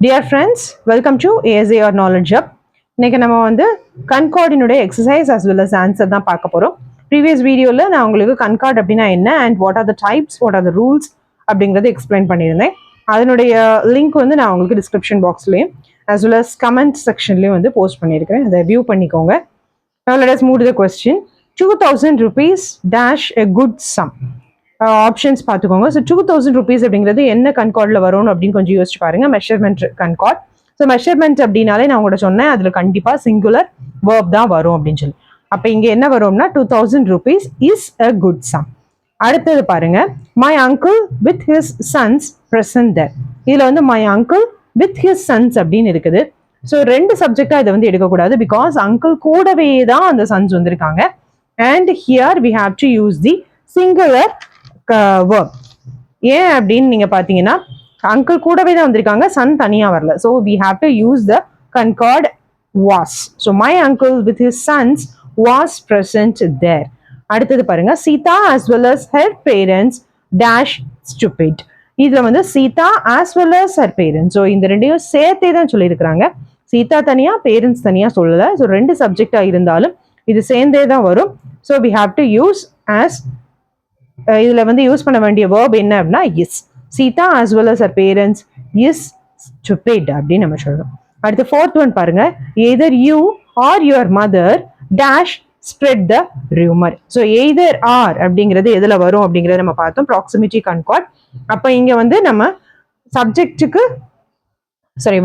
Dear friends, welcome to ASA or Knowledge Hub. இன்னைக்கு நம்ம வந்து கன்கார்டினுடைய exercise as well as answer தான் பார்க்க போகிறோம். ப்ரீவியஸ் வீடியோவில் நான் உங்களுக்கு கன்கார்ட் அப்படின்னா என்ன and what are the types, what are the rules அப்படிங்கிறத எக்ஸ்பிளைன் பண்ணியிருந்தேன். அதனுடைய லிங்க் வந்து நான் உங்களுக்கு டிஸ்கிரிப்ஷன் பாக்ஸ்லேயும் as well as கமெண்ட் செக்ஷன்லேயும் வந்து போஸ்ட் பண்ணியிருக்கிறேன். அதை வியூ பண்ணிக்கோங்க. Now let us move to the question. 2000 rupees dash a good sum. Options பார்த்துக்கோங்க. ஸோ 2000 rupees அப்படிங்கிறது என்ன கன்கார்டில் வரும்னு அப்படின்னு கொஞ்சம் யோசிச்சு பாருங்க. Measurement Concorde. ஸோ மெஷர்மெண்ட் அப்படின்னாலே நான் உங்கள்கிட்ட சொன்னேன், அதில் கண்டிப்பாக சிங்குலர் வேர்ப் தான் வரும் அப்படின்னு சொல்லி. அப்போ இங்கே என்ன வரும்னா 2000 rupees is a good sum. அடுத்தது பாருங்க, my uncle with his sons present there. இதில் வந்து my uncle with his sons அப்படின்னு இருக்குது. ஸோ ரெண்டு சப்ஜெக்டாக இதை வந்து எடுக்கக்கூடாது, பிகாஸ் அங்கிள் கூடவே தான் அந்த சன்ஸ் வந்திருக்காங்க. And here we have to use the singular verb. ஏன் அப்படின்னு நீங்க பாத்தீங்கன்னா அங்கிள் கூடவே தான் வந்திருக்காங்க, சன் தனியா வரல. So we have to use the concord was. So my uncle with his sons was present there. அடுத்தது பாருங்க, Sita as well as her parents dash stupid. இதுல வந்து Sita as well as her parents. So இந்த ரெண்டையும் சேர்த்தே தான் சொல்லியிருக்கிறாங்க. சீதா தனியா பேரண்ட்ஸ் தனியா சொல்லல. ஸோ ரெண்டு சப்ஜெக்டா இருந்தாலும் இது சேர்ந்தே தான் வரும். So we have to use as. இதுல வந்து யூஸ் பண்ண வேண்டிய வேர்ப் என்ன அப்படின்னா is. Sita as well as her parents is stupid அப்படின்னு நம்ம சொல்றோம். அடுத்து ஃபோர்த் ஒன் பாருங்க, either you or your mother dash spread the rumor. So either or அப்படிங்கிறது எதுல வரும் அப்படிங்கிறத நம்ம பார்த்தோம், ப்ராக்சிமிட்டி கன்கார்ட். அப்ப இங்க வந்து நம்ம சப்ஜெக்டுக்கு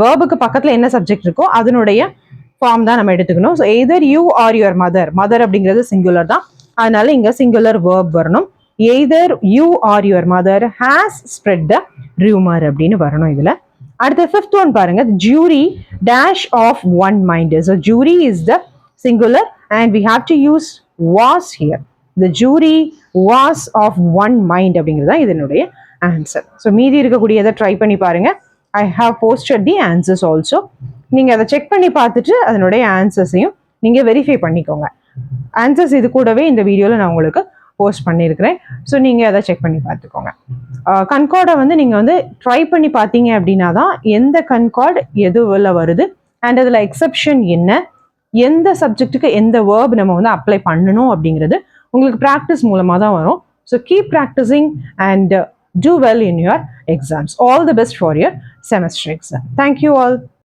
வேர்புக்கு பக்கத்துல என்ன சப்ஜெக்ட் இருக்கோ அதனுடைய ஃபார்ம் தான் நம்ம எடுத்துக்கணும். So either you or your mother, mother அப்படிங்கிறது சிங்குலர் தான், அதனால இங்க சிங்குலர் வேர்ப் வரணும். either you or your mother has spread the rumor அப்படின்னு வரணும் இதுல. அடுத்த ஃபிஃப்த் ஒன் பாருங்க, jury dash of one mind. so jury is the singular and we have to use was here. the jury was of one mind அப்படிங்கிறது தான் இதனுடைய answer. So மீதி இருக்கக்கூடியதை ட்ரை பண்ணி பாருங்க. I have posted the answers also. நீங்க அதை check பண்ணி பார்த்துட்டு அதனுடைய ஆன்சர்ஸையும் நீங்க வெரிஃபை பண்ணிக்கோங்க. ஆன்சர்ஸ் இது கூடவே இந்த வீடியோவில் நான் உங்களுக்கு போஸ்ட் பண்ணியிருக்கிறேன். ஸோ நீங்கள் அதை செக் பண்ணி பார்த்துக்கோங்க. கன்கார்டை வந்து நீங்கள் வந்து ட்ரை பண்ணி பார்த்தீங்க அப்படின்னா தான் எந்த கன்கார்டு எதுவில் வருது அண்ட் அதில் எக்ஸப்ஷன் என்ன, எந்த சப்ஜெக்ட்டுக்கு எந்த வேர்ப் நம்ம வந்து அப்ளை பண்ணணும் அப்படிங்கிறது உங்களுக்கு ப்ராக்டிஸ் மூலமாக தான் வரும். So keep practising and do well in your exams. All the best for your semester exam. Thank you all.